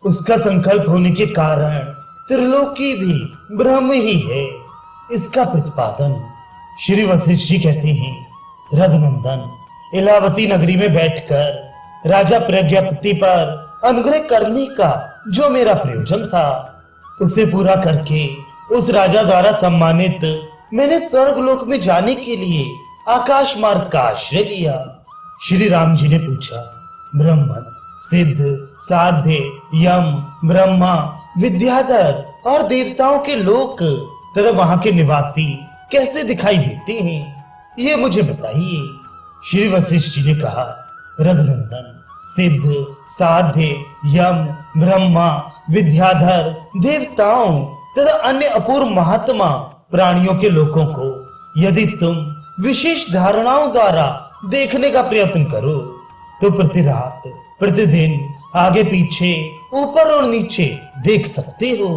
उसका संकल्प होने के कारण त्रिलोकी भी ब्रह्म ही है। इसका प्रतिपादन श्री वशिष्ठ जी कहते हैं, रघुनंदन इलावती नगरी में बैठकर राजा प्रज्ञापति पर अनुग्रह करने का जो मेरा प्रयोजन था, उसे पूरा करके उस राजा द्वारा सम्मानित मैंने स्वर्गलोक में जाने के लिए आकाश मार्ग का आश्रय लिया। श्री राम जी ने पूछा, ब्रह्मन, सिद्ध, साध्य, यम, ब्रह्मा, विद्याधर और देवताओं के लोक तथा वहां के निवासी कैसे दिखाई देते हैं, ये मुझे बताइए। श्री वशिष्ठ जी ने कहा, रघुनंदन, सिद्ध, साध्य, यम, ब्रह्मा, विद्याधर, देवताओं तथा अन्य अपूर्व महात्मा प्राणियों के लोकों को यदि तुम विशेष धारणाओं द्वारा देखने का प्रयत्न करो तो प्रति रात, प्रतिदिन आगे पीछे, ऊपर और नीचे देख सकते हो,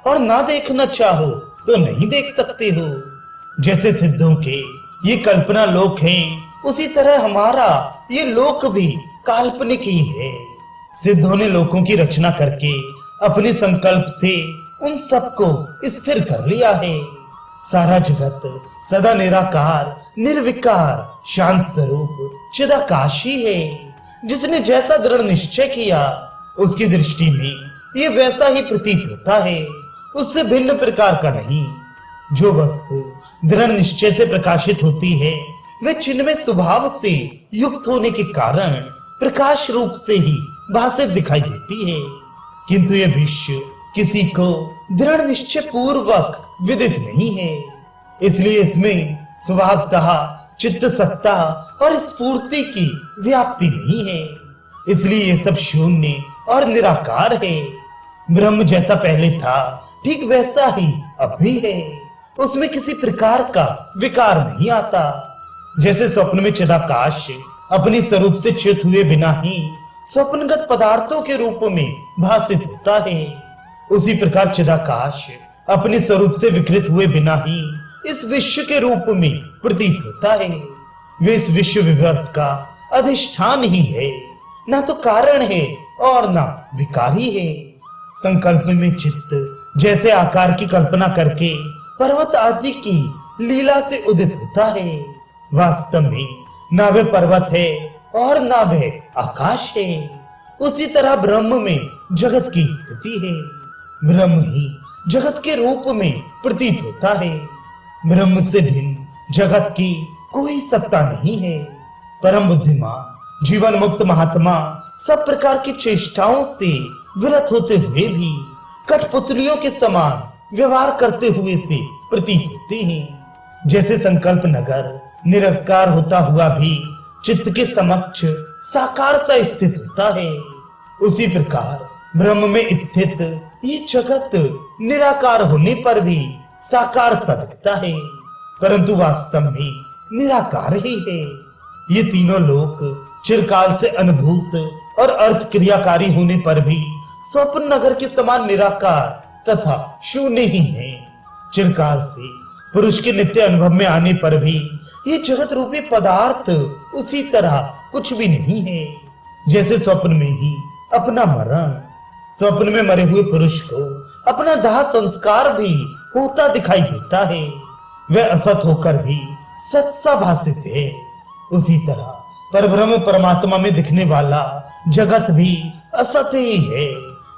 और ना देखना चाहो तो नहीं देख सकते हो। जैसे सिद्धों के ये कल्पना लोक हैं, उसी तरह हमारा ये लोक भी काल्पनिक ही है। सिद्धों ने लोकों की रचना करके अपने संकल्प से उन सबको स्थिर कर लिया है। सारा जगत सदा निराकार, निर्विकार, शांत स्वरूप चिदाकाशी है। जिसने जैसा दृढ़ निश्चय किया, उसकी दृष्टि में ये वैसा ही प्रतीत होता है, उससे भिन्न प्रकार का नहीं। जो वस्तु दृढ़ निश्चय से प्रकाशित होती है, वह चिन्मय स्वभाव से युक्त होने के कारण प्रकाश रूप से ही भासित दिखाई देती है। किंतु यह विश्व किसी को दृढ़ निश्चय पूर्वक विदित नहीं है, इसलिए इसमें स्वभावतः चित्त सत्ता और स्फूर्ति की व्याप्ति नहीं है। इसलिए ये सब शून्य और निराकार है। ब्रह्म जैसा पहले था, ठीक वैसा ही अब भी है। उसमें किसी प्रकार का विकार नहीं आता। जैसे स्वप्न में चिदाकाश अपने स्वरूप से च्युत हुए बिना ही स्वप्नगत पदार्थों के रूप में भासित होता है, उसी प्रकार चिदाकाश अपने स्वरूप से विकृत हुए बिना ही इस विश्व के रूप में प्रतीत होता है। वे इस विश्व विवर्त का अधिष्ठान ही है, ना तो कारण है और ना विकारी है। संकल्प में चित्त जैसे आकार की कल्पना करके पर्वत आदि की लीला से उदित होता है, वास्तव में ना वे पर्वत है और ना वे आकाश है। उसी तरह ब्रह्म में जगत की स्थिति है। ब्रह्म ही जगत के रूप में प्रतीत होता है। ब्रह्म से भिन्न जगत की कोई सत्ता नहीं है। परम बुद्धिमान जीवन मुक्त महात्मा सब प्रकार की चेष्टाओं से विरत होते हुए भी कठपुतलियों के समान व्यवहार करते हुए से प्रतीत होते हैं। जैसे संकल्प नगर निरंकार होता हुआ भी चित्त के समक्ष साकार सा स्थित होता है, उसी प्रकार ब्रह्म में स्थित ये जगत निराकार होने पर भी साकार सा दिखता है, परंतु वास्तव में निराकार ही है। ये तीनों लोक चिरकाल से अनुभूत और अर्थ क्रियाकारी होने पर भी स्वप्न नगर के समान निराकार तथा शून्य ही है। चिरकाल से पुरुष के नित्य अनुभव में आने पर भी ये जगत रूपी पदार्थ उसी तरह कुछ भी नहीं है। जैसे स्वप्न में ही अपना मरण, स्वप्न में मरे हुए पुरुष को अपना दाह संस्कार भी होता दिखाई देता है, वह असत होकर भी सत्सा भासित है। उसी तरह परब्रह्म परमात्मा में दिखने वाला जगत भी असत ही है,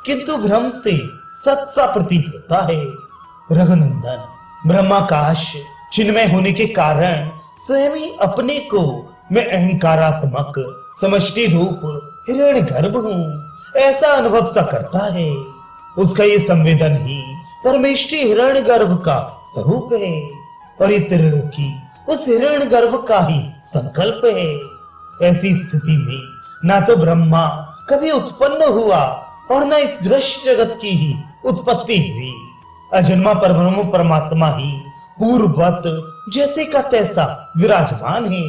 किंतु भ्रम से सत्सा प्रतीत होता है। रघुनंदन, ब्रह्माकाश चिन्मय होने के कारण स्वयं ही अपने को मैं अहंकारात्मक समष्टि रूप हिरण्यगर्भ हूँ ऐसा अनुभव सा करता है। उसका ये संवेदन ही परमेष्टि हिरण्यगर्भ का स्वरूप है, और ये त्रिलोकी उस हिरण्यगर्भ का ही संकल्प है। ऐसी स्थिति में ना तो ब्रह्मा कभी उत्पन्न हुआ और न इस दृश्य जगत की ही उत्पत्ति हुई। अजन्मा परब्रह्म परमात्मा ही पूर्ववत जैसे का तैसा विराजमान है।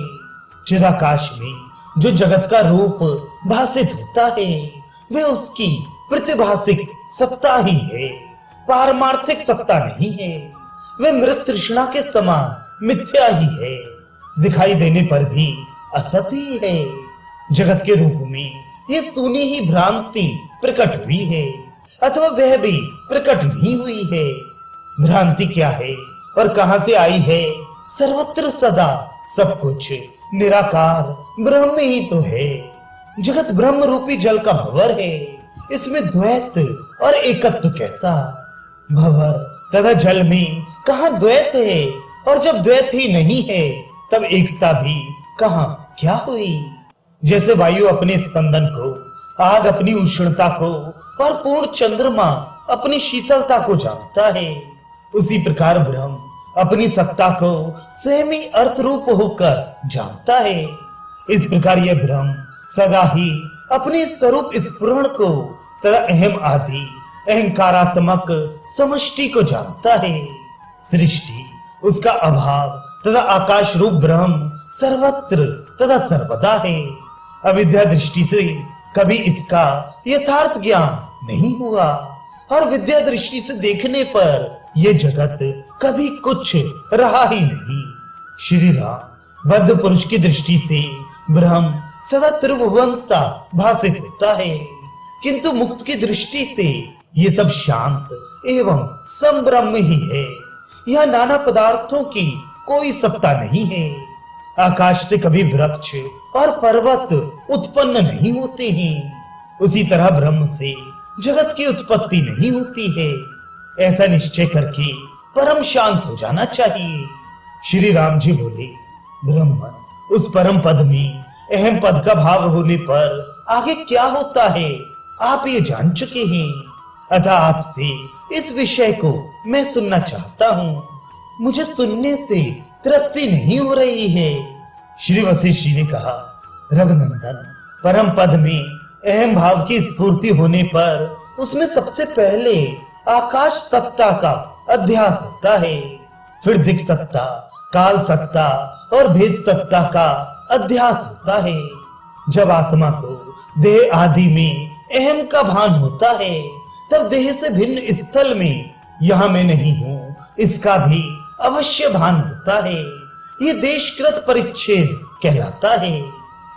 चिदाकाश में जो जगत का रूप भासित होता है, वह उसकी प्रतिभासिक सत्ता ही है, पारमार्थिक सत्ता नहीं है। वह मृत तृष्णा के समान मिथ्या ही है, दिखाई देने पर भी असत ही है। जगत के रूप में ये सुनी ही भ्रांति प्रकट हुई है अथवा वह भी प्रकट नहीं हुई है। भ्रांति क्या है और कहां से आई है? सर्वत्र सदा सब कुछ निराकार ब्रह्म ही तो है। जगत ब्रह्म रूपी जल का भंवर है, इसमें द्वैत और एकत्व कैसा? भंवर तथा जल में कहां द्वैत है, और जब द्वैत ही नहीं है तब एकता भी कहां क्या हुई? जैसे वायु अपने स्पंदन को, आग अपनी उष्णता को और पूर्ण चंद्रमा अपनी शीतलता को जानता है, उसी प्रकार ब्रह्म अपनी सत्ता को स्वयं ही अर्थ रूप होकर जानता है। इस प्रकार यह ब्रह्म सदा ही अपने स्वरूप स्फुरण को तथा अहम आदि अहंकारात्मक समष्टि को जानता है। सृष्टि, उसका अभाव तथा आकाश रूप ब्रह्म सर्वत्र तथा सर्वदा है। अविद्या दृष्टि से कभी इसका यथार्थ ज्ञान नहीं हुआ, और विद्या दृष्टि से देखने पर यह जगत कभी कुछ रहा ही नहीं। श्री राम बद्ध पुरुष की दृष्टि से ब्रह्म सदा त्रिभुवन सा भासित होता है, किंतु मुक्त की दृष्टि से ये सब शांत एवं संब्रह्म ही है। यह नाना पदार्थों की कोई सत्ता नहीं है। आकाश से कभी वृक्ष और पर्वत उत्पन्न नहीं होते हैं, उसी तरह ब्रह्म से जगत की उत्पत्ति नहीं होती है। ऐसा निश्चय करके परम शांत हो जाना चाहिए। श्री राम जी बोले, ब्रह्म उस परम पद में अहम पद का भाव होने पर आगे क्या होता है आप ये जान चुके हैं, अतः आपसे इस विषय को मैं सुनना चाहता हूँ। मुझे सुनने से तृप्ति नहीं हो रही है। श्री वशिष्ठ जी ने कहा, रघुनंदन, परम पद में अहम भाव की स्फूर्ति होने पर उसमें सबसे पहले आकाश सत्ता का अध्यास होता है, फिर दिक् सत्ता, काल सत्ता और भेद सत्ता का अध्यास होता है। जब आत्मा को देह आदि में अहम का भान होता है, तब देह से भिन्न स्थल में यहां मैं नहीं हूं इसका भी अवश्य भान होता है। ये देशकृत परिच्छेद कहलाता है।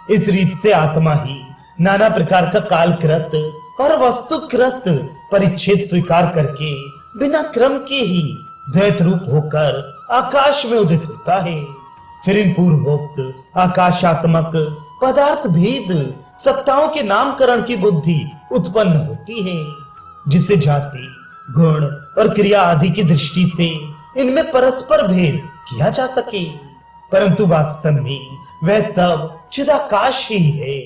इस रीत से आत्मा ही नाना प्रकार का कालकृत और वस्तुकृत परिच्छेद स्वीकार करके बिना क्रम के ही द्वैत रूप होकर आकाश में उदित होता है। फिर इन पूर्वोक्त आकाशात्मक पदार्थ भेद सत्ताओं के नामकरण की बुद्धि उत्पन्न होती है, जिसे जाति, गुण और क्रिया आदि की दृष्टि से इनमें परस्पर भेद किया जा सके, परंतु वास्तव में वह सब चिदाकाश ही है।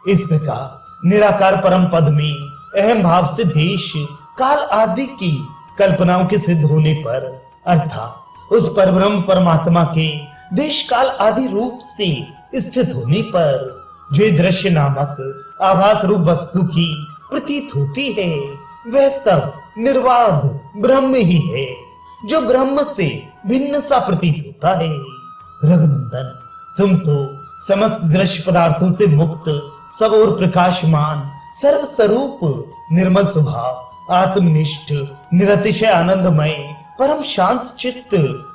इस प्रकार निराकार परम पद में अहम भाव से देश, काल आदि की कल्पनाओं के सिद्ध होने पर, अर्थात उस परब्रह्म परमात्मा के देश काल आदि रूप से स्थित होने पर जो दृश्य नामक आभास रूप वस्तु की प्रतीत होती है, वह सब निर्वाध ब्रह्म ही है, जो ब्रह्म से भिन्न सा प्रतीत होता है। रघुनंदन, तुम तो समस्त दृश्य पदार्थों से मुक्त, सब और प्रकाशमान, सर्व स्वरूप, निर्मल स्वभाव, आत्मनिष्ठ, निरतिशय आनंदमय, परम शांत चित्त,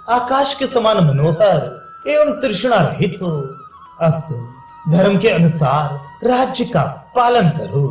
आकाश के समान मनोहर एवं तृष्णा रहित हो। अब तुम धर्म के अनुसार राज्य का पालन करो।